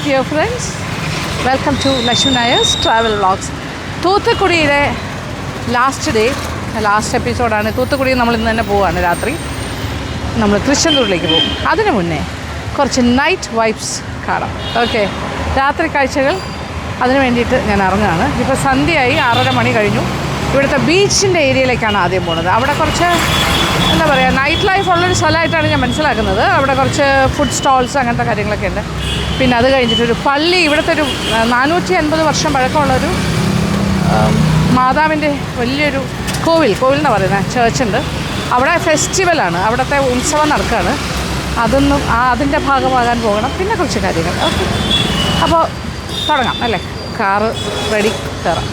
dear friends. Welcome to Lakshmi Nayar's Travel Vlogs. തൂത്തുക്കുടിയിലെ last എപ്പിസോഡാണ്. തൂത്തുക്കുടിയിൽ നമ്മൾ ഇന്ന് തന്നെ പോവുകയാണ്. രാത്രി നമ്മൾ തൃശ്ശൂരിലേക്ക് പോകും. അതിനു മുന്നേ കുറച്ച് നൈറ്റ് വൈബ്സ് കാണാം. ഓക്കെ, രാത്രി കാഴ്ചകൾ അതിന് വേണ്ടിയിട്ട് ഞാൻ ഇറങ്ങുകയാണ്. ഇപ്പോൾ സന്ധ്യയായി, 6:30 മണി കഴിഞ്ഞു. ഇവിടുത്തെ ബീച്ചിൻ്റെ ഏരിയയിലേക്കാണ് ആദ്യം പോകുന്നത്. അവിടെ കുറച്ച് എന്താ പറയുക, നൈറ്റ് ലൈഫ് ഉള്ളൊരു സ്ഥലമായിട്ടാണ് ഞാൻ മനസ്സിലാക്കുന്നത്. അവിടെ കുറച്ച് ഫുഡ് സ്റ്റോൾസ് അങ്ങനത്തെ കാര്യങ്ങളൊക്കെ ഉണ്ട്. പിന്നെ അത് കഴിഞ്ഞിട്ടൊരു പള്ളി, ഇവിടുത്തെ ഒരു 450 വർഷം പഴക്കമുള്ളൊരു മാതാവിൻ്റെ വലിയൊരു കോവിൽ എന്നാണ് പറയുന്നത്, ചേർച്ചുണ്ട്. അവിടെ ഫെസ്റ്റിവലാണ്, അവിടുത്തെ ഉത്സവം നടക്കുകയാണ്. അതിൻ്റെ ഭാഗമാകാൻ പോകണം. പിന്നെ കുറച്ച് കാര്യങ്ങൾ. ഓക്കെ, അപ്പോൾ തുടങ്ങാം അല്ലേ? കാറ് റെഡി, കയറാം.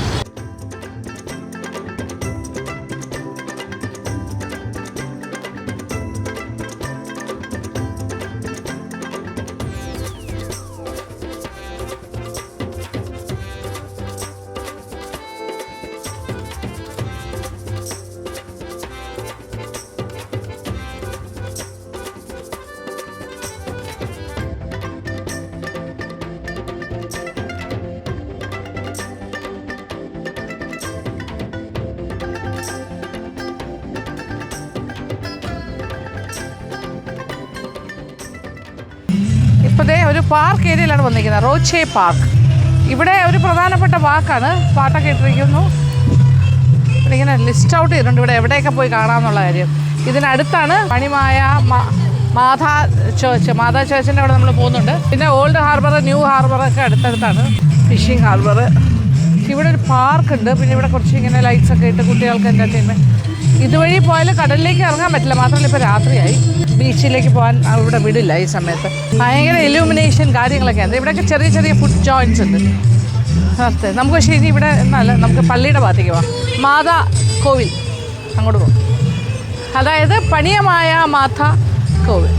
ഒരു പാർക്ക് ഏരിയയിലാണ് വന്നിരിക്കുന്നത്, റോച്ചെ പാർക്ക്. ഇവിടെ ഒരു പ്രധാനപ്പെട്ട പാർക്കാണ്. പാട്ടൊക്കെ ഇട്ടിരിക്കുന്നു. ഇവിടെ ഇങ്ങനെ ലിസ്റ്റ് ഔട്ട് ചെയ്തിട്ടുണ്ട് ഇവിടെ എവിടെയൊക്കെ പോയി കാണാമെന്നുള്ള കാര്യം. ഇതിനടുത്താണ് മണിമായ മാതാ ചേർച്ചിൻ്റെ അവിടെ നമ്മൾ പോകുന്നുണ്ട്. പിന്നെ ഓൾഡ് ഹാർബർ, ന്യൂ ഹാർബറൊക്കെ അടുത്തടുത്താണ്. Fishing harbour. ഇവിടെ ഒരു പാർക്കുണ്ട്. പിന്നെ ഇവിടെ കുറച്ച് ഇങ്ങനെ ലൈറ്റ്സൊക്കെ ഇട്ട് കുട്ടികൾക്ക് എൻ്റർടൈൻമെൻറ്റ്. ഇതുവഴി പോയാൽ കടലിലേക്ക് ഇറങ്ങാൻ പറ്റില്ല. മാത്രമല്ല ഇപ്പോൾ രാത്രിയായി, ബീച്ചിലേക്ക് പോകാൻ ഇവിടെ വിടില്ല ഈ സമയത്ത്. ഭയങ്കര ഇലൂമിനേഷൻ കാര്യങ്ങളൊക്കെയാണ്. ഇവിടെയൊക്കെ ചെറിയ ചെറിയ ഫുഡ് ജോയിൻറ്റ്സ് ഉണ്ട്. നമുക്ക് പക്ഷേ ഇനി ഇവിടെ എന്നല്ല, നമുക്ക് പള്ളിയുടെ ഭാഗത്തേക്ക് പോവാം. മാതാ കോവിൽ അങ്ങോട്ട് പോകും. അതായത് പണിയമായ മാതാ കോവിൽ.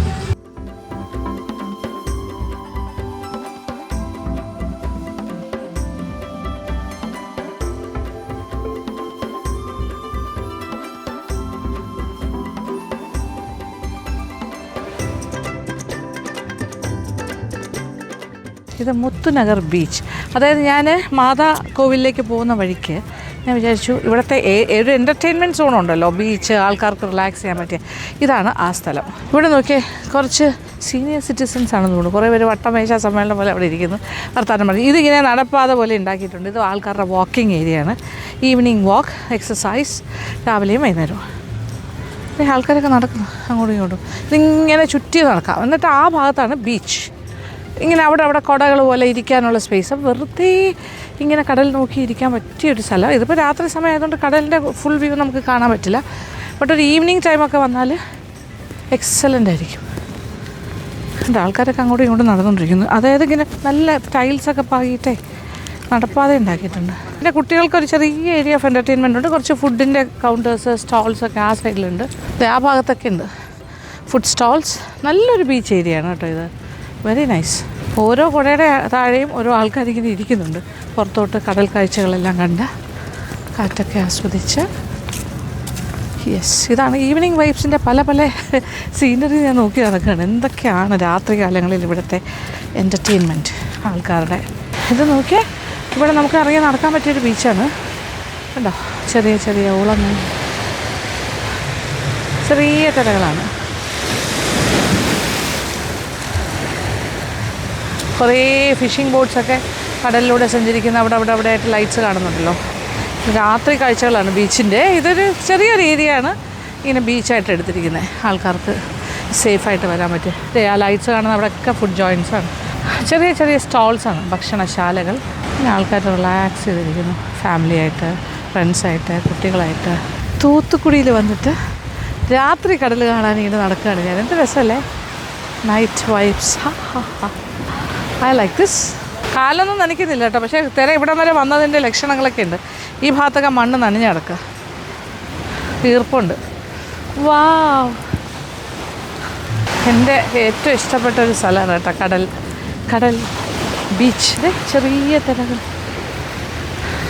ഇത് മുത്തുനഗർ ബീച്ച്. അതായത് ഞാൻ മാതാ കോവിലേക്ക് പോകുന്ന വഴിക്ക് ഞാൻ വിചാരിച്ചു ഇവിടുത്തെ ഒരു എൻ്റർടൈൻമെൻറ്റ് സോണുണ്ടല്ലോ, ബീച്ച്, ആൾക്കാർക്ക് റിലാക്സ് ചെയ്യാൻ പറ്റിയ, ഇതാണ് ആ സ്ഥലം. ഇവിടെ നോക്കിയേ, കുറച്ച് സീനിയർ സിറ്റിസൺസ് ആണെന്ന് തോന്നുന്നു. കുറേ പേര് വട്ടമേശ സമ്മേളനം പോലെ അവിടെ ഇരിക്കുന്നു, വർത്താനം പറഞ്ഞു. ഇതിങ്ങനെ നടപ്പാത പോലെ ഉണ്ടാക്കിയിട്ടുണ്ട്. ഇത് ആൾക്കാരുടെ വാക്കിംഗ് ഏരിയയാണ്. ഈവനിങ് വാക്ക്, എക്സസൈസ്, രാവിലെയും വൈകുന്നേരവും. ആൾക്കാരൊക്കെ നടക്കുന്നു അങ്ങോട്ടും ഇങ്ങോട്ടും. ഇതിങ്ങനെ ചുറ്റി നടക്കാം. എന്നിട്ട് ആ ഭാഗത്താണ് ബീച്ച്. ഇങ്ങനെ അവിടെ കുടകൾ പോലെ ഇരിക്കാനുള്ള സ്പേസ്. വെറുതെ ഇങ്ങനെ കടൽ നോക്കി ഇരിക്കാൻ പറ്റിയൊരു സ്ഥലം. ഇതിപ്പോൾ രാത്രി സമയമായതുകൊണ്ട് കടലിൻ്റെ ഫുൾ വ്യൂ നമുക്ക് കാണാൻ പറ്റില്ല. ബട്ട് ഒരു ഈവനിങ് ടൈമൊക്കെ വന്നാൽ എക്സലൻ്റ് ആയിരിക്കും. എൻ്റെ ആൾക്കാരൊക്കെ അങ്ങോട്ടും ഇങ്ങോട്ടും നടന്നുകൊണ്ടിരിക്കുന്നു. അതായത് ഇങ്ങനെ നല്ല ടൈൽസൊക്കെ പാകിയിട്ടേ നടപ്പാതെ ഉണ്ടാക്കിയിട്ടുണ്ട്. പിന്നെ കുട്ടികൾക്കൊരു ചെറിയ ഏരിയ ഓഫ് എൻ്റർടൈൻമെൻ്റ് ഉണ്ട്. കുറച്ച് ഫുഡിൻ്റെ കൗണ്ടേഴ്സ്, സ്റ്റോൾസൊക്കെ ആ സൈഡിലുണ്ട്. ആ ഭാഗത്തൊക്കെ ഉണ്ട് ഫുഡ് സ്റ്റോൾസ്. നല്ലൊരു ബീച്ച് ഏരിയയാണ് കേട്ടോ ഇത്. Very nice. ഓരോ കുടയുടെ താഴെയും ഓരോ ആൾക്കാരിങ്ങനെ ഇരിക്കുന്നുണ്ട്. പുറത്തോട്ട് കടൽ കാഴ്ചകളെല്ലാം കണ്ട് കാറ്റൊക്കെ ആസ്വദിച്ച്. യെസ്, ഇതാണ് ഈവനിങ് വൈബ്സിൻ്റെ പല സീനറി ഞാൻ നോക്കി നടക്കുകയാണ്. എന്തൊക്കെയാണ് രാത്രി കാലങ്ങളിൽ ഇവിടുത്തെ എൻ്റർടൈൻമെൻറ്റ് ആൾക്കാരുടെ. ഇത് നോക്കിയാൽ ഇവിടെ നമുക്ക് ഇറങ്ങി നടക്കാൻ പറ്റിയൊരു ബീച്ചാണ് കണ്ടോ. ചെറിയ ചെറിയ ഓളങ്ങൾ, ചെറിയ തിരകളാണ്. കുറേ ഫിഷിംഗ് ബോട്ട്സൊക്കെ കടലിലൂടെ സഞ്ചരിക്കുന്ന അവിടെ ആയിട്ട് ലൈറ്റ്സ് കാണുന്നുണ്ടല്ലോ. രാത്രി കാഴ്ചകളാണ് ബീച്ചിൻ്റെ. ഇതൊരു ചെറിയൊരു ഏരിയയാണ് ഇങ്ങനെ ബീച്ചായിട്ട് എടുത്തിരിക്കുന്നത്. ആൾക്കാർക്ക് സേഫായിട്ട് വരാൻ പറ്റും. ആ ലൈറ്റ്സ് കാണുന്ന അവിടെയൊക്കെ ഫുഡ് ജോയിൻറ്റ്സാണ്. ചെറിയ ചെറിയ സ്റ്റോൾസാണ്, ഭക്ഷണശാലകൾ. പിന്നെ ആൾക്കാർ റിലാക്സ് ചെയ്തിരിക്കുന്നു, ഫാമിലിയായിട്ട്, ഫ്രണ്ട്സായിട്ട്, കുട്ടികളായിട്ട്. തൂത്തുക്കുടിയിൽ വന്നിട്ട് രാത്രി കടൽ കാണാൻ ഇങ്ങനെ നടക്കുകയാണ് ഞാൻ. എന്ത് രസമല്ലേ, night vibes. I like this. കാലൊന്നും നനയ്ക്കുന്നില്ല കേട്ടോ, പക്ഷേ തിര ഇവിടം വരെ വന്നതിൻ്റെ ലക്ഷണങ്ങളൊക്കെ ഉണ്ട്. ഈ ഭാഗത്തൊക്കെ മണ്ണ് നനഞ്ഞ് കിടക്കുക, ഈർപ്പുണ്ട്. വാവ്, എൻ്റെ ഏറ്റവും ഇഷ്ടപ്പെട്ട ഒരു സ്ഥലമാണ് കേട്ടോ കടൽ ബീച്ച്. ചെറിയ തിരകൾ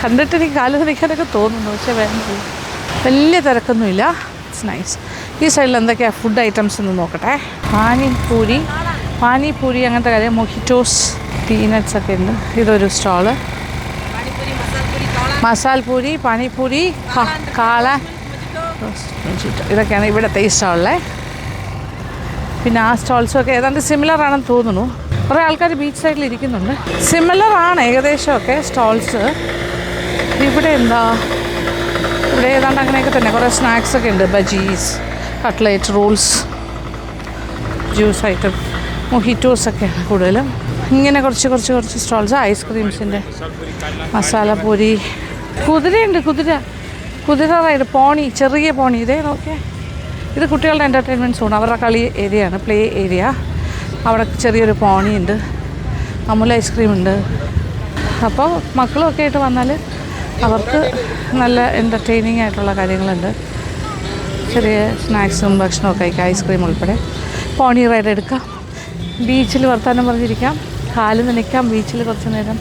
കണ്ടിട്ട് എനിക്ക് കാല് നനയ്ക്കാനൊക്കെ തോന്നുന്നു, പക്ഷേ വലിയ തിരക്കൊന്നുമില്ല. It's nice. ഈ സൈഡിൽ എന്തൊക്കെയാണ് ഫുഡ് ഐറ്റംസ് എന്ന് നോക്കട്ടെ. പാനിപൂരി അങ്ങനത്തെ കാര്യം, മൊഹിറ്റോസ്, പീനട്ട്സ് ഒക്കെ ഉണ്ട്. ഇതൊരു സ്റ്റോള്. മസാൽ പൂരി, പാനിപൂരി, കാള, ഇതൊക്കെയാണ് ഇവിടുത്തെ ഈ സ്റ്റോളിലെ. പിന്നെ ആ സ്റ്റോൾസൊക്കെ ഏതാണ്ട് സിമിലർ ആണെന്ന് തോന്നുന്നു. കുറേ ആൾക്കാർ ബീച്ച് സൈഡിൽ ഇരിക്കുന്നുണ്ട്. സിമിലർ ആണ് ഏകദേശമൊക്കെ സ്റ്റോൾസ്. ഇവിടെ എന്താ, ഇവിടെ ഏതാണ്ട് അങ്ങനെയൊക്കെ തന്നെ കുറേ സ്നാക്സൊക്കെ ഉണ്ട്. Bajjis, cutlet, Rolls, juice item, മൊഹിറ്റോസൊക്കെയാണ് കൂടുതലും. ഇങ്ങനെ കുറച്ച് സ്റ്റോൾസ്. ഐസ്ക്രീംസിൻ്റെ, മസാലപ്പൂരി, കുതിരയുണ്ട്. കുതിര റൈഡ്, പോണി, ചെറിയ പോണി. ഇതേ നോക്കിയേ, ഇത് കുട്ടികളുടെ എൻ്റർടൈൻമെൻറ്റ് സോൺ. അവരുടെ കളി ഏരിയയാണ്, പ്ലേ ഏരിയ. അവിടെ ചെറിയൊരു പോണി ഉണ്ട്. അമുൽ ഐസ്ക്രീം ഉണ്ട്. അപ്പോൾ മക്കളുമൊക്കെ ആയിട്ട് വന്നാൽ അവർക്ക് നല്ല എൻ്റർടൈനിങ് ആയിട്ടുള്ള കാര്യങ്ങളുണ്ട്. ചെറിയ സ്നാക്സും ഭക്ഷണമൊക്കെ കഴിക്കാം, ഐസ്ക്രീം ഉൾപ്പെടെ. പോണി റൈഡ് എടുക്കാം, ബീച്ചിൽ വർത്താനം പറഞ്ഞിരിക്കാം, കാലിൽ നനയ്ക്കാം, ബീച്ചിൽ കുറച്ച് നേരം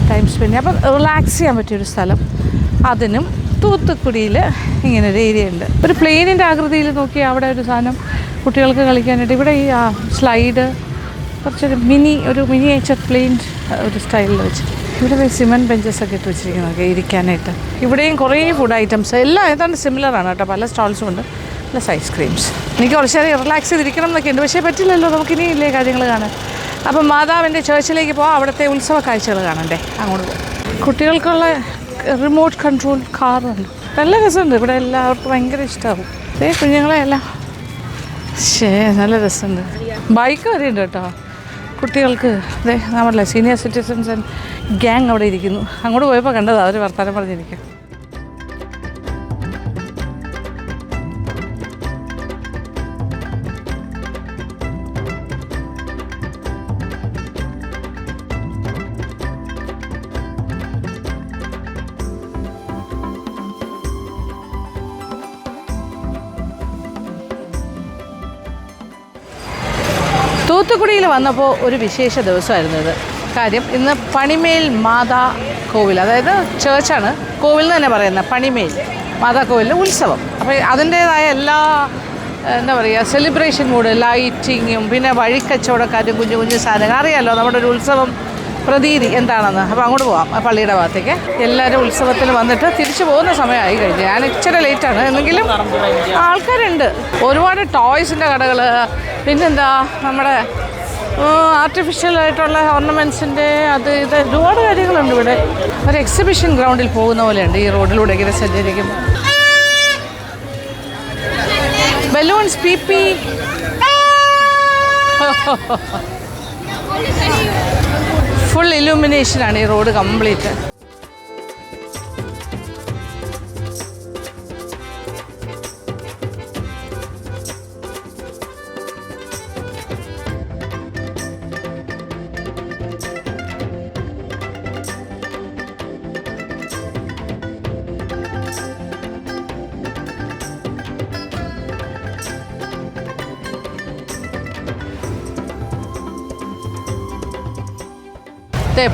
ടൈം സ്പെൻഡ് ചെയ്യാം. അപ്പം റിലാക്സ് ചെയ്യാൻ പറ്റിയൊരു സ്ഥലം. അതിനും തൂത്തുക്കുടിയിൽ ഇങ്ങനൊരു ഏരിയ ഉണ്ട്. ഒരു പ്ലെയിനിൻ്റെ ആകൃതിയിൽ നോക്കി അവിടെ ഒരു സാധനം കുട്ടികൾക്ക് കളിക്കാനായിട്ട്. ഇവിടെ ഈ സ്ലൈഡ് കുറച്ചൊരു മിനിയേച്ചർ പ്ലെയിൻ ഒരു സ്റ്റൈലിൽ വെച്ചിട്ട്. ഇവിടെ സിമെൻറ്റ് ബെഞ്ചസ് ഒക്കെ ഇട്ട് വെച്ചിരിക്കുന്നതൊക്കെ ഇരിക്കാനായിട്ട്. ഇവിടെയും കുറേ ഫുഡ് ഐറ്റംസ് എല്ലാം ഏതാണ്ട് സിമിലറാണ് കേട്ടോ. പല സ്റ്റോൾസും ഉണ്ട്, പ്ലസ് ഐസ്ക്രീംസ്. എനിക്ക് കുറച്ച് നേരം റിലാക്സ് ചെയ്തിരിക്കണം എന്നൊക്കെ ഉണ്ട്, പക്ഷേ പറ്റില്ലല്ലോ, നമുക്കിനി ഇല്ലേ കാര്യങ്ങൾ കാണാൻ. അപ്പം മാതാവിൻ്റെ ചേർച്ചിലേക്ക് പോകാം, അവിടുത്തെ ഉത്സവ കാഴ്ചകൾ കാണണ്ടേ, അങ്ങോട്ട് പോകും. കുട്ടികൾക്കുള്ള റിമോട്ട് കൺട്രോൾ കാറുണ്ട്. നല്ല രസമുണ്ട്. ഇവിടെ എല്ലാവർക്കും ഭയങ്കര ഇഷ്ടമാകും. കുഞ്ഞുങ്ങളെ എല്ലാം നല്ല രസമുണ്ട്. ബൈക്ക് വരെ ഉണ്ട് കേട്ടോ കുട്ടികൾക്ക്. നമ്മളെ സീനിയർ സിറ്റിസൺസ് ആൻഡ് ഗ്യാങ് അവിടെ ഇരിക്കുന്നു. അങ്ങോട്ട് പോയപ്പോൾ കണ്ടതാണ്, അവർ വർത്താനം പറഞ്ഞിരിക്കും. തൂത്തുക്കുടിയിൽ വന്നപ്പോൾ ഒരു വിശേഷ ദിവസമായിരുന്നു ഇത്. കാര്യം ഇന്ന് പണിമേൽ മാതാ കോവിൽ, അതായത് ചേർച്ചാണ്, കോവിൽ എന്ന് തന്നെ പറയുന്നത്, പണിമേൽ മാതാ കോവിലിൻ്റെ ഉത്സവം. അപ്പോൾ അതിൻ്റേതായ എല്ലാ എന്താ പറയുക സെലിബ്രേഷൻ മൂഡ്, ലൈറ്റിങ്ങും പിന്നെ വഴിക്കച്ചവടക്കാരും കുഞ്ഞു കുഞ്ഞു സാധനങ്ങൾ. അറിയാമല്ലോ നമ്മുടെ ഒരു ഉത്സവം പ്രതീതി എന്താണെന്ന്. അപ്പോൾ അങ്ങോട്ട് പോകാം, പള്ളിയുടെ ഭാഗത്തേക്ക്. എല്ലാവരും ഉത്സവത്തിന് വന്നിട്ട് തിരിച്ചു പോകുന്ന സമയമായി കഴിഞ്ഞു. ഞാൻ ഇച്ചിരി ലേറ്റാണ്, എന്നെങ്കിലും ആൾക്കാരുണ്ട്. ഒരുപാട് ടോയ്സിൻ്റെ കടകൾ, പിന്നെന്താ നമ്മുടെ ആർട്ടിഫിഷ്യലായിട്ടുള്ള ഓർണമെൻറ്റ്സിൻ്റെ ഇത് ഒരുപാട് കാര്യങ്ങളുണ്ട് ഇവിടെ. ഒരു എക്സിബിഷൻ ഗ്രൗണ്ടിൽ പോകുന്ന പോലെയുണ്ട് ഈ റോഡിലൂടെ ഇങ്ങനെ സഞ്ചരിക്കുമ്പോൾ. ബലൂൺസ്, പി ഫുൾ ഇലൂമിനേഷനാണ് ഈ റോഡ് കംപ്ലീറ്റ്.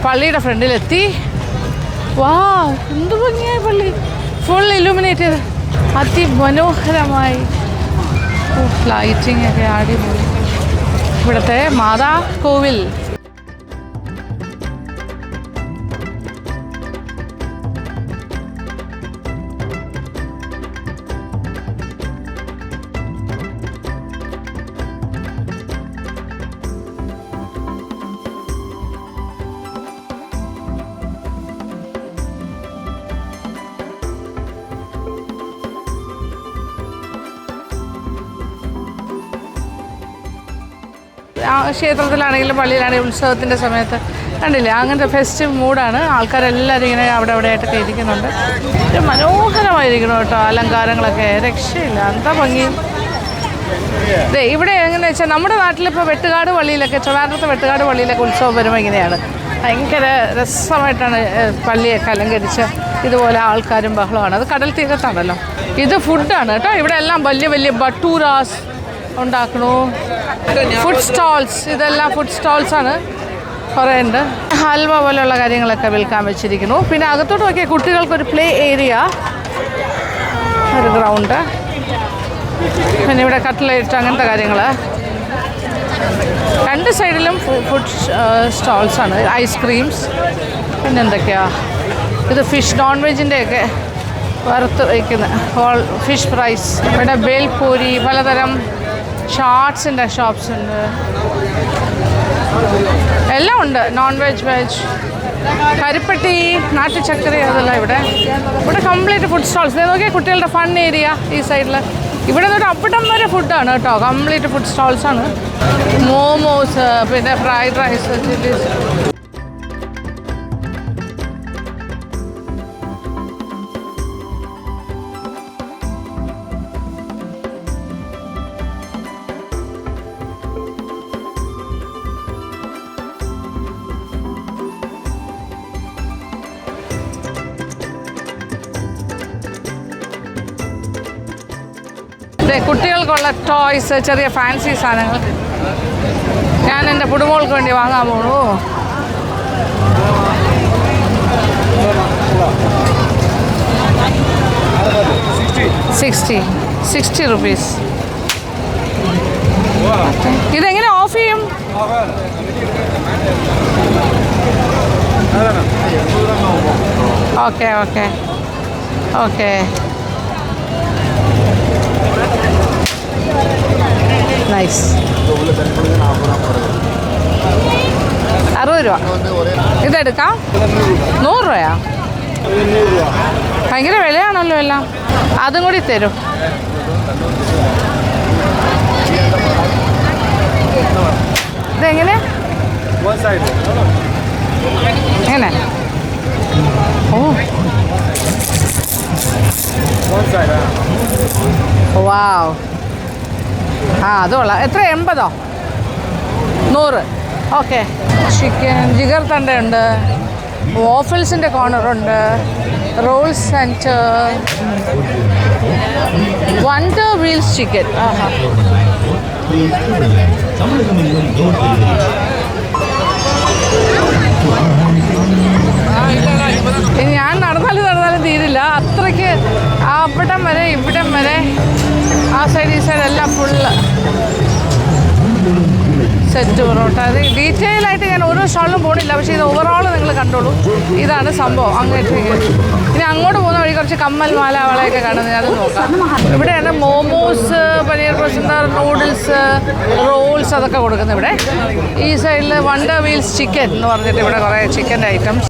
പള്ളിയുടെ ഫ്രണ്ടിലെത്തി. വാ, എന്ത് ഭംഗിയായി പള്ളി, ഫുൾ ഇലുമിനേറ്റ് ചെയ്ത് അതിമനോഹരമായി. ലൈറ്റിംഗ് ഒക്കെ അടിപൊളി. ഇവിടുത്തെ മാതാ കോവിൽ. ക്ഷേത്രത്തിലാണെങ്കിലും പള്ളിയിലാണെങ്കിലും ഉത്സവത്തിൻ്റെ സമയത്ത് കണ്ടില്ലേ, അങ്ങനത്തെ ഫെസ്റ്റീവ് മൂഡാണ്. ആൾക്കാരെല്ലാവരും ഇങ്ങനെ അവിടെ ആയിട്ടൊക്കെ ഇരിക്കുന്നുണ്ട്. ഒരു മനോഹരമായിരിക്കണം കേട്ടോ, അലങ്കാരങ്ങളൊക്കെ രക്ഷയില്ല, എന്താ ഭംഗി. ഇവിടെ എങ്ങനെയാണെന്ന് വെച്ചാൽ നമ്മുടെ നാട്ടിലിപ്പോൾ വെട്ടുകാട് പള്ളിയിലൊക്കെ, ട്രിവാൻഡ്രത്തെ വെട്ടുകാട് പള്ളിയിലൊക്കെ ഉത്സവം വരുമ്പോൾ ഇങ്ങനെയാണ്. ഭയങ്കര രസമായിട്ടാണ് പള്ളിയൊക്കെ അലങ്കരിച്ച്. ഇതുപോലെ ആൾക്കാരും ബഹളമാണ്. അത് കടൽ തീരത്താണല്ലോ. ഇത് ഫുഡാണ് കേട്ടോ. ഇവിടെ എല്ലാം വലിയ വലിയ ബട്ടൂരാസ് ഉണ്ടാക്കണു. ഫുഡ് സ്റ്റോൾസ്, ഇതെല്ലാം ഫുഡ് സ്റ്റോൾസാണ്, കുറേ ഉണ്ട്. ഹൽവ പോലെയുള്ള കാര്യങ്ങളൊക്കെ വിൽക്കാൻ വെച്ചിരിക്കുന്നു. പിന്നെ അകത്തോട്ട് നോക്കിയാൽ കുട്ടികൾക്കൊരു പ്ലേ ഏരിയ, ഒരു ഗ്രൗണ്ട്, പിന്നെ ഇവിടെ കട്ട്ലേറ്റ് അങ്ങനത്തെ കാര്യങ്ങൾ. രണ്ട് സൈഡിലും ഫുഡ് സ്റ്റോൾസാണ്. ഐസ്ക്രീംസ്, പിന്നെ എന്തൊക്കെയാ ഇത് ഫിഷ് നോൺ വെജിൻ്റെയൊക്കെ വറുത്ത് വയ്ക്കുന്ന ഫിഷ് ഫ്രൈസ്. ഇവിടെ ബേൽപൂരി, പലതരം ഷാർട്സിൻ്റെ ഷോപ്സ് ഉണ്ട്, എല്ലാം ഉണ്ട്. നോൺ വെജ്, വെജ്, കരിപ്പട്ടി, നാട്ടുചക്കറി, അതെല്ലാം ഇവിടെ കംപ്ലീറ്റ് ഫുഡ് സ്റ്റോൾസ്. ഇത് നോക്കിയാൽ കുട്ടികളുടെ ഫൺ ഏരിയ ഈ സൈഡിൽ. ഇവിടെ നിന്നൊരു അവിടം വരെ ഫുഡാണ് കേട്ടോ, കംപ്ലീറ്റ് ഫുഡ് സ്റ്റോൾസാണ്. മോമോസ്, പിന്നെ ഫ്രൈഡ് റൈസ്, ചില്ലീസ്. കുട്ടികൾക്കുള്ള ടോയ്സ്, ചെറിയ ഫാൻസി സാധനങ്ങൾ. ഞാൻ എൻ്റെ പുടുമോൾക്ക് വേണ്ടി വാങ്ങാൻ പോണു. ₹60. ഇതെങ്ങനെ ഓഫ് ചെയ്യും? Okay okay okay. നൈസ്. 60 രൂപ. ഇതെടുക്കാം. 100 രൂപയാ? ഭയങ്കര വിലയാണല്ലോ എല്ലാം. അതും കൂടി തരും. ഇതെങ്ങനെ എങ്ങനെ? ഓ വാവ്. അത് കൊള്ളാം. എത്ര? 80? 100. ഓക്കെ. ചിക്കൻ ജിഗർ തണ്ടയുണ്ട്, വാഫിൾസിൻ്റെ കോർണറുണ്ട്, roll centre, wonder wheels chicken. ആഹാ. ഞാൻ നടന്നാലും തീരില്ല. അത്രയ്ക്ക് അവിടം വരെ ഇവിടം വരെ ആ സൈഡ് ഈ സൈഡ് എല്ലാം ഫുള്ള് സെറ്റ് പൊറോട്ട. അത് ഡീറ്റെയിൽ ആയിട്ട് ഞാൻ ഓരോ സ്റ്റോളിലും പോകണില്ല, പക്ഷേ ഇത് ഓവറോൾ നിങ്ങൾ കണ്ടോളൂ. ഇതാണ് സംഭവം. അങ്ങോട്ടേക്ക് ഇനി അങ്ങോട്ട് പോകുന്ന വഴി കുറച്ച് കമ്മൽ, മാല, വളയൊക്കെ കാണുന്നത്, അത് നോക്കാം. ഇവിടെയാണ് മോമോസ്, പനീർ പ്രസന്താർ, നൂഡിൽസ്, റോൾസ്, അതൊക്കെ കൊടുക്കുന്നത് ഇവിടെ. ഈ സൈഡിൽ വണ്ടർ വീൽസ് ചിക്കൻ എന്ന് പറഞ്ഞിട്ട് ഇവിടെ കുറേ ചിക്കൻ്റെ ഐറ്റംസ്.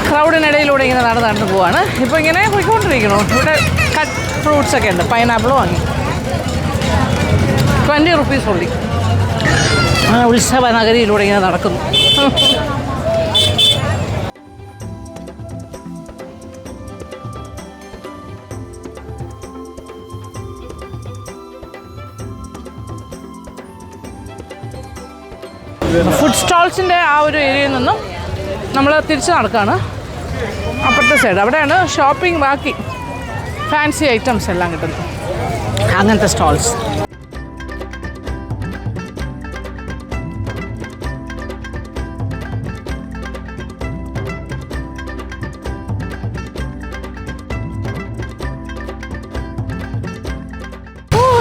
ക്രൗഡിനിടയിലൂടെ ഇങ്ങനെ നടന്നു പോവാണ്. ഇപ്പോൾ ഇങ്ങനെ പോയിക്കൊണ്ടിരിക്കണു. ഇവിടെ കട്ട് ഫ്രൂട്ട്സൊക്കെ ഉണ്ട്. പൈനാപ്പിൾ വാങ്ങി ₹20 ഉള്ളി. ഉത്സവ നഗരിയിലൂടെ ഇങ്ങനെ നടക്കുന്നു. ഫുഡ് സ്റ്റോൾസിൻ്റെ ആ ഒരു ഏരിയയിൽ നിന്നും നമ്മൾ തിരിച്ച് നടക്കുകയാണ്. അപ്പുറത്തെ സൈഡ് അവിടെയാണ് ഷോപ്പിംഗ്, ബാക്കി ഫാൻസി ഐറ്റംസ് എല്ലാം കിട്ടുന്നത്, അങ്ങനത്തെ സ്റ്റോൾസ്.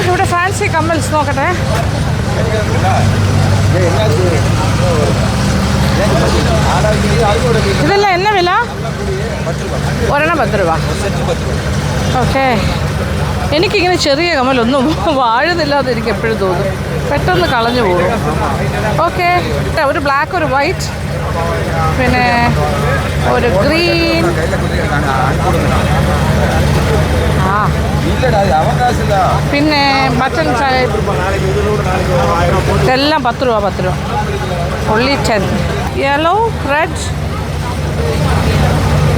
ഇവിടെ ഫാൻസി കമ്മൽസ് നോക്കട്ടെ. ഇതെല്ലാം എന്നാ വില? ഒരെണ്ണം 10 രൂപ. ഓക്കെ. എനിക്കിങ്ങനെ ചെറിയ കമ്മലൊന്നും വാഴുന്നില്ലാതെ എനിക്ക് എപ്പോഴും തോന്നും, പെട്ടെന്ന് കളഞ്ഞു പോകും. ഓക്കെ. ഒരു ബ്ലാക്ക്, ഒരു വൈറ്റ്, പിന്നെ ഒരു ഗ്രീൻ. പിന്നെ ബട്ടൺ ടൈപ്പ്. ഇതെല്ലാം 10 രൂപ. only 10. യെല്ലോ, റെഡ്,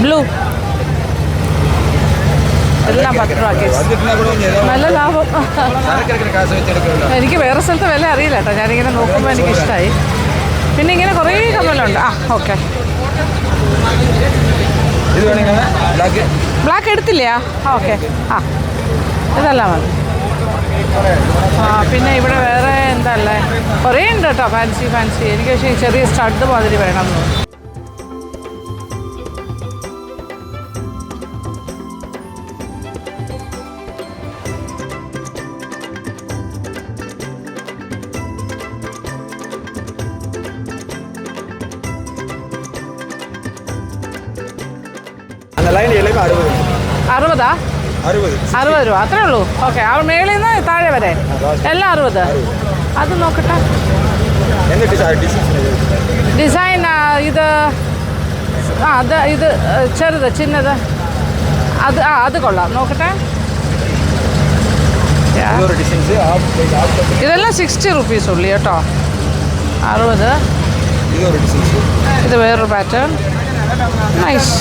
ബ്ലൂ, എല്ലാം 10 രൂപ കേസ്. നല്ല ലാഭം. എനിക്ക് വേറെ സ്ഥലത്തെ വില അറിയില്ല കേട്ടോ, ഞാനിങ്ങനെ നോക്കുമ്പോൾ എനിക്കിഷ്ടമായി. പിന്നെ ഇങ്ങനെ കുറേ കമ്മലുണ്ട്. ഓക്കെ. ബ്ലാക്ക് എടുത്തില്ല? ഓക്കെ. ഇതെല്ലാം മതി. പിന്നെ ഇവിടെ വേറെ എന്താ അല്ലേ കുറേ ഉണ്ട് കേട്ടോ ഫാൻസി എനിക്ക് പക്ഷേ ഈ ചെറിയ സ്റ്റഡ് മാതിരി വേണം. അറുപതാ? 60 രൂപ അത്രേ ഉള്ളൂ. ഓക്കെ, ആ മേളിൽ നിന്ന് താഴെ വരെ എല്ലാം 60. അത് നോക്കട്ടെ ഡിസൈൻ. ഇത് ഇത് ചെറുത് ചിന്നത് അത് കൊള്ളാം. നോക്കട്ടെ. ഇതെല്ലാം 60 റുപ്പീസ് ഉള്ളി കേട്ടോ. 60. ഇത് വേറൊരു പാറ്റേൺ. നൈസ്.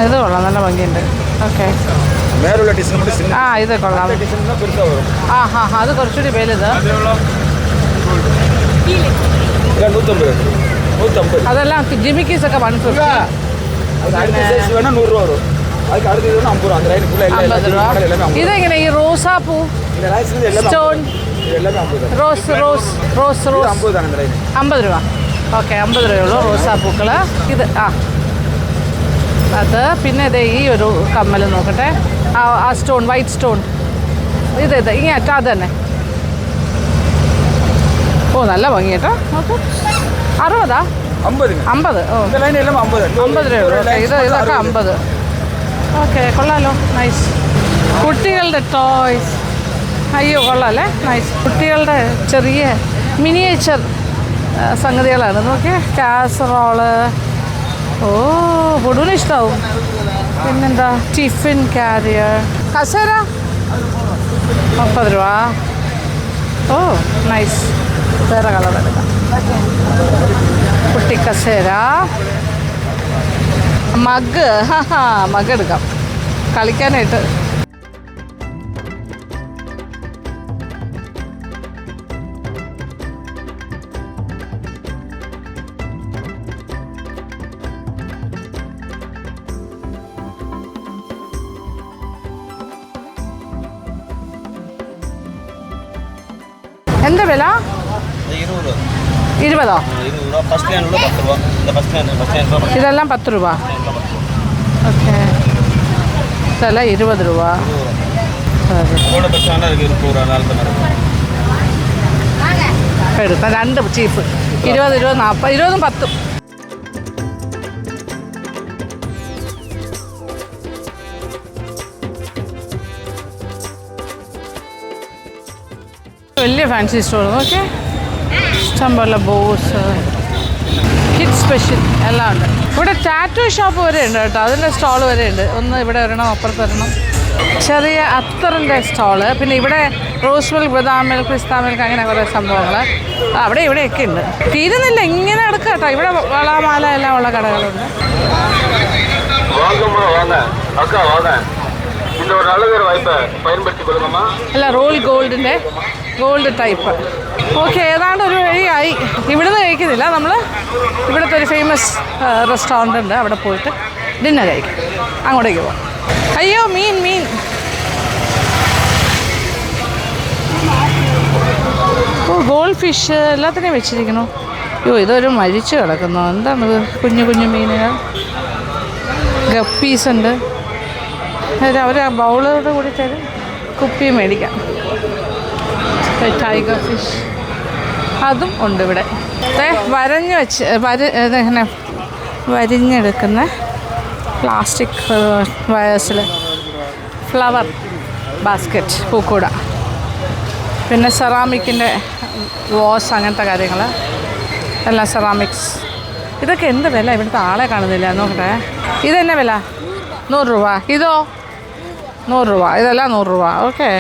ഇത് കൊള്ളാം, നല്ല ഭംഗിയുണ്ട്. ഓക്കെ, ഇത് കൊള്ളാം. അത് കുറച്ചുകൂടി വലുത്. അതെല്ലാം ജിമിക്കീസ് ഒക്കെ 150. 50 രൂപ. ഇതെങ്ങനെ ഈ റോസാപ്പൂ സ്റ്റോൺ റോസ് 50 രൂപ. ഓക്കെ, 50 രൂപയുള്ളൂ റോസാപ്പൂക്കൾ. ഇത് അത് പിന്നെ ഇതേ ഈ ഒരു കമ്മൽ നോക്കട്ടെ. ആ സ്റ്റോൺ, വൈറ്റ് സ്റ്റോൺ. ഇത് ഇങ്ങനെ അത് തന്നെ. ഓ, നല്ല ഭംഗി കേട്ടോ. നോക്കൂ. 60? 50. ഓ, 50 രൂപ. ഇതൊക്കെ 50. ഓക്കെ, കൊള്ളാലോ. നൈസ്. കുട്ടികളുടെ ടോയ്സ്. അയ്യോ, കൊള്ളാല്ലേ. നൈസ്. കുട്ടികളുടെ ചെറിയ മിനിയേച്ചർ സംഗതികളാണ്. നോക്കിയേ, കാസറോള്. ഓ, പൊടുവിന് ഇഷ്ടമാവും. പിന്നെന്താ, ടിഫിൻ കാരിയർ. കസേര 30 രൂപ. ഓ, നൈസ്. വേറെ കളർ എടുക്കാം. കുട്ടി കസേര. മഗ് എടുക്കാം കളിക്കാനായിട്ട്. എന്താ വില? 20. ഇതെല്ലാം 10 രൂപ. ഓക്കെ, ഇതെല്ലാം 20 രൂപ. എടുത്ത 2 ചീഫ്. 20, 40, 20, 10. വലിയ ഫാൻസി സ്റ്റോർ. ഓക്കെ, ഇഷ്ടംപോലെ ബോസ്, കിഡ് സ്പെഷ്യൽ എല്ലാം ഉണ്ട്. ഇവിടെ ടാറ്റു ഷോപ്പ് വരെ ഉണ്ട് കേട്ടോ. അതിൻ്റെ സ്റ്റോൾ വരെ ഉണ്ട്. ഒന്ന് ഇവിടെ വരണം, അപ്പുറത്ത് വരണം. ചെറിയ അത്തറിൻ്റെ സ്റ്റോള്. പിന്നെ ഇവിടെ റോസ് മിൽക്ക്, ബദാം മിൽക്ക്, പിസ്താ മിൽക്ക്, അങ്ങനെ കുറേ സംഭവങ്ങൾ അവിടെ ഇവിടെയൊക്കെ ഉണ്ട്. തീരുന്നില്ല, ഇങ്ങനെ എടുക്കുക കേട്ടോ. ഇവിടെ വളമാല എല്ലാം ഉള്ള കടകളുണ്ട്. അല്ല, റോൾ ഗോൾഡ് ടൈപ്പ്. ഓക്കെ, ഏതാണ്ട് ഒരു വഴിയായി. ഇവിടുന്ന് കഴിക്കുന്നില്ല നമ്മൾ. ഇവിടുത്തെ ഒരു ഫേമസ് റെസ്റ്റോറൻ്റ് ഉണ്ട്, അവിടെ പോയിട്ട് ഡിന്നർ കഴിക്കും. അങ്ങോട്ടേക്ക് പോകാം. അയ്യോ, മീൻ. ഓ, ഗോൾഡ് ഫിഷ് എല്ലാത്തിനെയും വെച്ചിരിക്കണു. അയ്യോ, ഇതൊരു മരിച്ചു കിടക്കുന്നു. എന്താണിത്? കുഞ്ഞു മീനുകൾ. ഗപ്പീസ് ഉണ്ട്. അവർ ആ ബൗളോട് കൂടി തരും. കുപ്പി മേടിക്കാം. ടൈഗർ ഫിഷ് അതും ഉണ്ട് ഇവിടെ. വരഞ്ഞ് വെച്ച് ഇങ്ങനെ വരിഞ്ഞെടുക്കുന്ന പ്ലാസ്റ്റിക് വയേഴ്സിൽ ഫ്ലവർ ബാസ്ക്കറ്റ്, പൂക്കൂട. പിന്നെ സെറാമിക്കിൻ്റെ വാസ്, അങ്ങനത്തെ കാര്യങ്ങൾ എല്ലാം സെറാമിക്സ്. ഇതൊക്കെ എന്ത് വില? ഇവിടുത്തെ ആളെ കാണുന്നില്ല. നോക്കട്ടെ. ഇതെന്നെ വില? 100 രൂപ. ഇതോ 100 രൂപ. ഇതെല്ലാം 100 രൂപ. ഓക്കെ.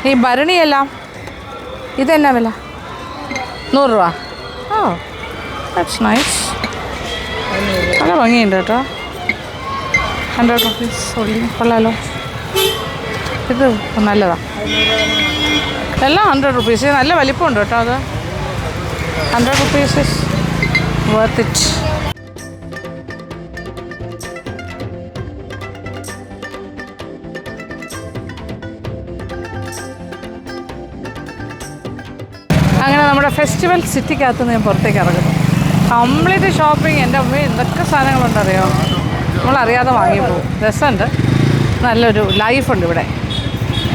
ഈ ഭരണിയെല്ലാം ഇതെന്നാ വില? 100 രൂപ. ഓ, ദാറ്റ്സ് നൈസ്. നല്ല ഭംഗിയുണ്ട് കേട്ടോ. 100 റുപ്പീസ് ഉള്ളി. കൊള്ളാലോ. ഇത് നല്ലതാണ്. എല്ലാം 100 റുപ്പീസ്. നല്ല വലിപ്പമുണ്ട് കേട്ടോ. അത് 100 റുപ്പീസ് ഇസ് വർത്ത് ഇറ്റ്. നമ്മുടെ ഫെസ്റ്റിവൽ സിറ്റിക്കകത്ത് ഞാൻ പുറത്തേക്ക് ഇറങ്ങുന്നു. Complete shopping. എൻ്റെ അമ്മ എന്തൊക്കെ സാധനങ്ങളുണ്ടറിയോ, നമ്മളറിയാതെ വാങ്ങിപ്പോവും. രസമുണ്ട്, നല്ലൊരു ലൈഫുണ്ട് ഇവിടെ.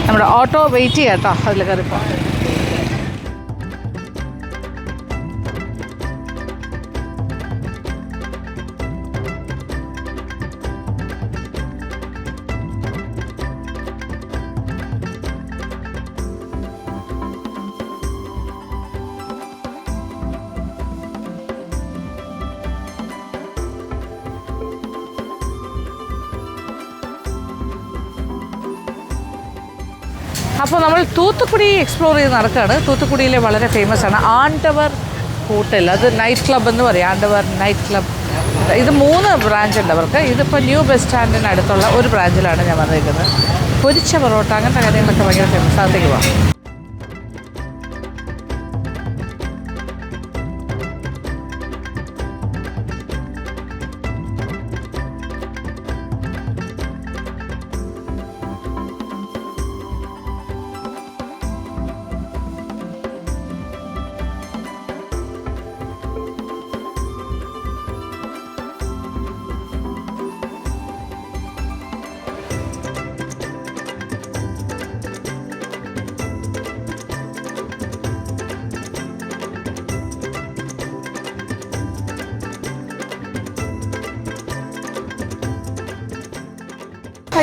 നമ്മുടെ ഓട്ടോ വെയിറ്റ് ചെയ്യാം കേട്ടോ, അതിൽ കയറിപ്പോൾ. അപ്പോൾ നമ്മൾ തൂത്തുക്കുടി എക്സ്പ്ലോർ ചെയ്ത് നടക്കുകയാണ്. തൂത്തുക്കുടിയിലെ വളരെ ഫേമസ് ആണ് ആണ്ടവർ ഹോട്ടൽ. അത് നൈറ്റ് ക്ലബ്ബ് എന്ന് പറയും, ആണ്ടവർ നൈറ്റ് ക്ലബ്ബ്. ഇത് 3 ബ്രാഞ്ച് ഉണ്ട് അവർക്ക്. ഇതിപ്പോൾ ന്യൂ ബസ് സ്റ്റാൻഡിന് അടുത്തുള്ള ഒരു ബ്രാഞ്ചിലാണ് ഞാൻ വന്നിരിക്കുന്നത്. പൊരിച്ച പൊറോട്ട അങ്ങനത്തെ കാര്യങ്ങളൊക്കെ ഭയങ്കര ഫേമസ്. അകത്തേക്ക് പോവാം.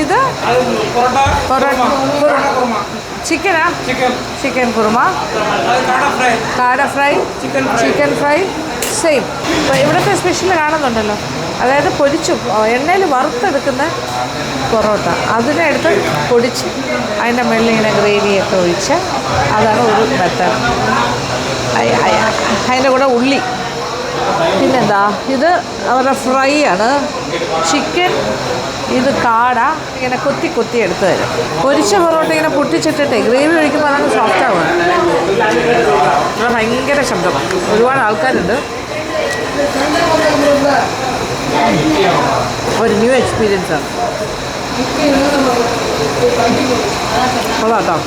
ഇത് ചിക്കനാ? ചിക്കൻ കുറുമ, കാട ഫ്രൈ, ചിക്കൻ ഫ്രൈ സെയിം. ഇപ്പോൾ ഇവിടുത്തെ സ്പെഷ്യൽ കാണുന്നുണ്ടല്ലോ, അതായത് പൊരിച്ചു എണ്ണയിൽ വറുത്തെടുക്കുന്ന പൊറോട്ട, അതിനെ എടുത്ത് പൊടിച്ച് അതിൻ്റെ മുകളിൽ ഇങ്ങനെ ഗ്രേവിയൊക്കെ ഒഴിച്ച് അതാണ് ഒരു മെത്തേഡ്. അതിൻ്റെ കൂടെ ഉള്ളി. പിന്നെന്താ, ഇത് അവരുടെ ഫ്രൈ ആണ്. ചിക്കൻ, ഇത് കാട ഇങ്ങനെ കൊത്തി കൊത്തി എടുത്ത് തരും. പൊരിച്ച പൊറോട്ട ഇങ്ങനെ പൊട്ടിച്ചിട്ടിട്ട് ഗ്രേവി ഒഴിക്കുമ്പോൾ അതാണ് സോഫ്റ്റ് ആവുക. ഇവിടെ ഭയങ്കര ശബ്ദം, ഒരുപാട് ആൾക്കാരുണ്ട്. ഒരു ന്യൂ എക്സ്പീരിയൻസ് ആണ്. കൊള്ളാട്ടോ.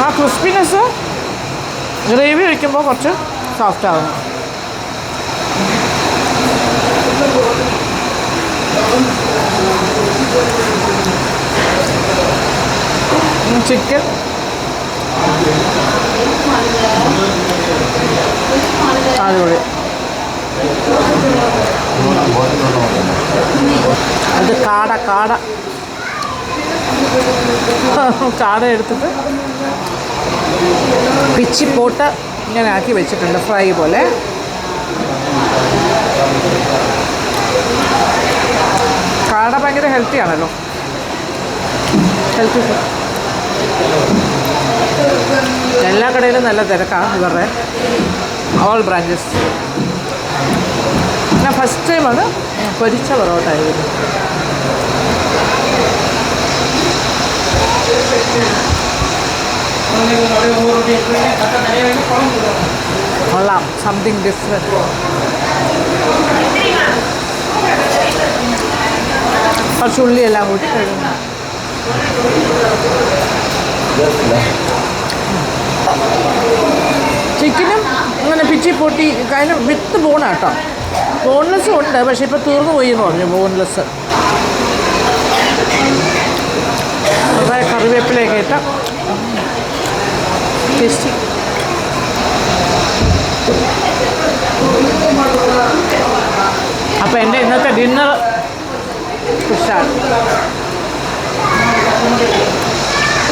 ആ ക്രിസ്പിനെസ് ഗ്രേവി ഒഴിക്കുമ്പോൾ കുറച്ച് സോഫ്റ്റ് ആവും. ചിക്കൻ അടിപൊളി. അത് കാട കാട എടുത്തിട്ട് പിച്ചി പോട്ട് ഇങ്ങനെ ആക്കി വെച്ചിട്ടുണ്ട്, ഫ്രൈ പോലെ. കാട ഭയങ്കര ഹെൽത്തി ആണല്ലോ, ഹെൽത്തി ഫുഡ്. എല്ലാ കടയിലും നല്ല തിരക്കാണ് ഇവരുടെ ഓൾ ബ്രാഞ്ചസ്. ഞാൻ ഫസ്റ്റ് ടൈമാണ് പൊരിച്ച പൊറോട്ട ആയിരുന്നു. കൊള്ളാം, സംതിങ് ഡിഫറെൻറ്റ്. കുറച്ച് ഉള്ളിയെല്ലാം കൂട്ടി കഴിയുന്നു. ചിക്കനും അങ്ങനെ പിച്ചി പൊട്ടി അതിന് വിത്ത് ബോണാണ് കേട്ടോ. ബോൺലെസ്സും ഉണ്ട്, പക്ഷേ ഇപ്പോൾ തീർന്നു പോയി എന്ന് പറഞ്ഞു ബോൺലെസ്. അതായത് കറിവേപ്പിലയൊക്കെ ഇട്ട ടേസ്റ്റി. അപ്പോൾ എൻ്റെ ഇന്നത്തെ ഡിന്നർ ഫിഷാണ്.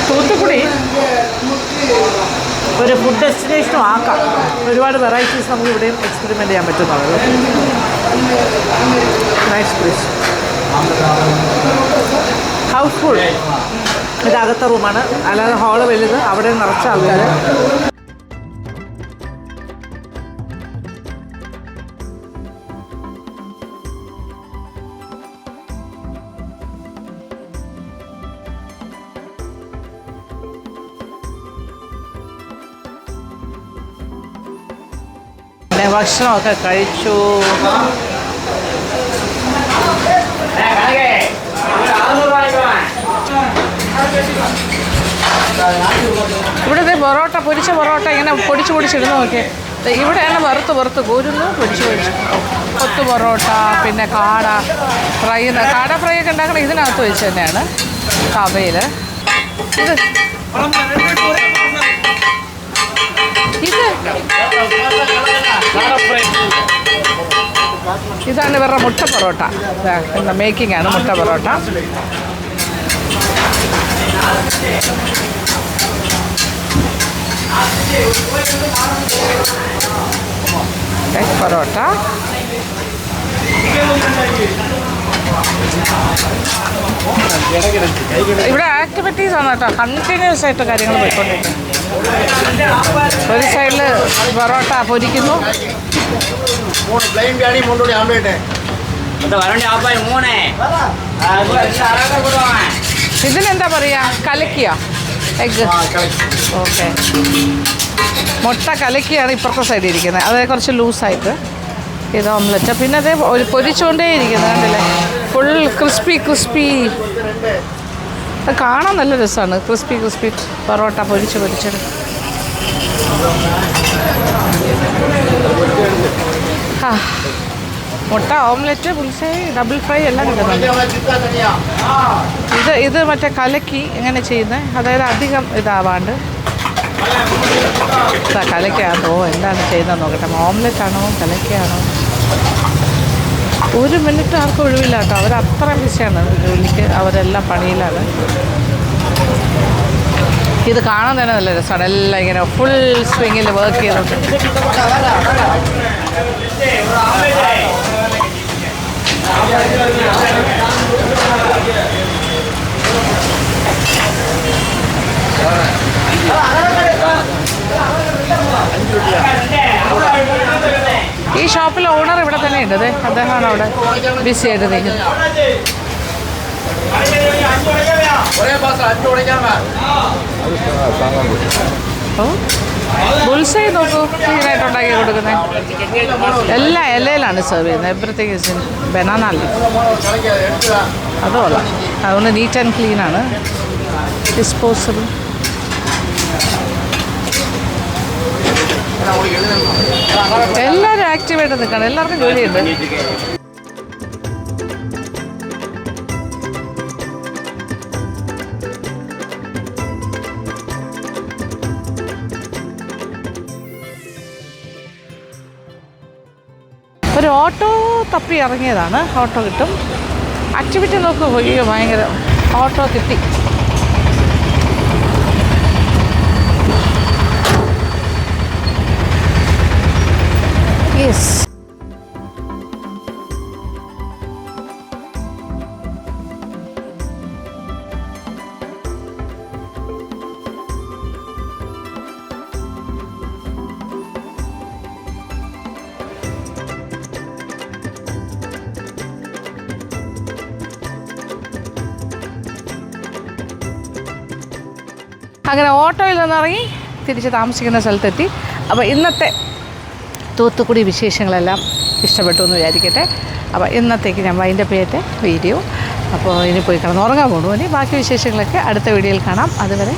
തൂത്തുക്കുടി ഒരു ഫുഡ് ഡെസ്റ്റിനേഷനും ആക്കാം. ഒരുപാട് വെറൈറ്റീസ് നമുക്ക് ഇവിടെയും എക്സ്പെരിമെൻ്റ് ചെയ്യാൻ പറ്റുന്നുള്ളൂ. Nice place, house full. ഇത് അകത്തെ റൂമാണ്, അല്ലാതെ ഹാള് വലുത്, അവിടെ നിറച്ച ആൾക്കാർ. ഭക്ഷണമൊക്കെ കഴിച്ചു. ഇവിടുത്തെ പൊറോട്ട പൊരിച്ച പൊരിച്ച പൊറോട്ട ഇങ്ങനെ പൊടിച്ചിടുന്നു നോക്കിയേ. ഇവിടെയാണ് വറുത്ത് കോരുന്നു, പൊരിച്ച് കൊത്തു പൊറോട്ട, പിന്നെ കാട ഫ്രൈ ഒക്കെ ഉണ്ടാക്കണം ഇതിനകത്ത് വെച്ച് തന്നെയാണ് തവയിൽ. ഇതാണ് ഇവരുടെ മുട്ട പൊറോട്ട. എന്താ മേക്കിംഗ് ആണ് മുട്ട പൊറോട്ട. എഗ് പൊറോട്ട. ഇവിടെ ആക്ടിവിറ്റീസ് ആണ് കേട്ടോ, കണ്ടിന്യൂസ് ആയിട്ട് കാര്യങ്ങൾ പോയിക്കൊണ്ടിരിക്കും. ഒരു സൈഡിൽ പൊറോട്ട പൊരിക്കുന്നു. ഇതിനെന്താ പറയുക, കലക്കിയ എഗ്ഗ്. ഓക്കെ, മുട്ട കലക്കിയാണ് ഇപ്പുറത്തെ സൈഡിൽ ഇരിക്കുന്നത്. അത് കുറച്ച് ലൂസായിട്ട്. ഇത് ഓംലെറ്റ്. പിന്നെ അതേ പൊരിച്ചുകൊണ്ടേ ഇരിക്കുന്നത് കണ്ടില്ലേ, ഫുൾ ക്രിസ്പി. അത് കാണാൻ നല്ല രസമാണ്. ക്രിസ്പി പൊറോട്ട പൊരിച്ചത്. മുട്ട ഓംലെറ്റ്, ബുൾസൈ, ഡബിൾ ഫ്രൈ എല്ലാം കിട്ടുന്നുണ്ട്. ഇത് മറ്റേ കലക്കി എങ്ങനെ ചെയ്യുന്നത്, അതായത് അധികം ഇതാവാണ്ട് കലക്കാണോ എന്താണ് ചെയ്യുന്നത് നോക്കട്ടെ. ഓംലെറ്റാണോ കലക്കാണോ? 1 മിനിറ്റ് ആർക്കും ഒഴിവില്ല കേട്ടോ. അവരത്ര ബിസിയാണ് ജോലിക്ക്, അവരെല്ലാം പണിയിലാണ്. ഇത് കാണാൻ തന്നെ നല്ല രസമാണ്. എല്ലാം ഇങ്ങനെ ഫുൾ സ്വിങ്ങിൽ വർക്ക് ചെയ്തിട്ട്. ഈ ഷോപ്പിലെ ഓണർ ഇവിടെ തന്നെ ഉണ്ട്. അദ്ദേഹമാണ് അവിടെ ബിസി ആയിട്ട് നിൽക്കുന്നത്. ബുൾസൈ നോക്കൂ, ക്ലീനായിട്ട് ഉണ്ടാക്കി കൊടുക്കുന്നത്. എല്ലാ ഇലയിലാണ് സെർവ് ചെയ്യുന്നത്. Everything is in banana leaf. അതുപോലെ അതുകൊണ്ട് നീറ്റ് ആൻഡ് ക്ലീനാണ്. ഡിസ്പോസിബിൾ. എല്ലാവരും ആക്റ്റീവായിട്ട് നിൽക്കണം. എല്ലാവർക്കും ജോലിയുണ്ട്. ഒരു ഓട്ടോ തപ്പി ഇറങ്ങിയതാണ്. ഓട്ടോ കിട്ടും. ആക്ടിവിറ്റി നോക്കൂ, ഭയങ്കര. ഓട്ടോ കിട്ടി. യെസ്. അങ്ങനെ ഓട്ടോയിൽ നിന്നിറങ്ങി തിരിച്ച് താമസിക്കുന്ന സ്ഥലത്തെത്തി. അപ്പോൾ ഇന്നത്തെ തൂത്തുക്കുടി വിശേഷങ്ങളെല്ലാം ഇഷ്ടപ്പെട്ടു എന്ന് വിചാരിക്കട്ടെ. അപ്പോൾ ഇന്നത്തേക്ക് ഞാൻ വൈൻഡപ്പ് ചെയ്യട്ടെ വീഡിയോ. അപ്പോൾ ഇനി പോയി കിടന്നുറങ്ങാൻ പോകുന്നു. ഇനി ബാക്കി വിശേഷങ്ങളൊക്കെ അടുത്ത വീഡിയോയിൽ കാണാം. അതുവരെ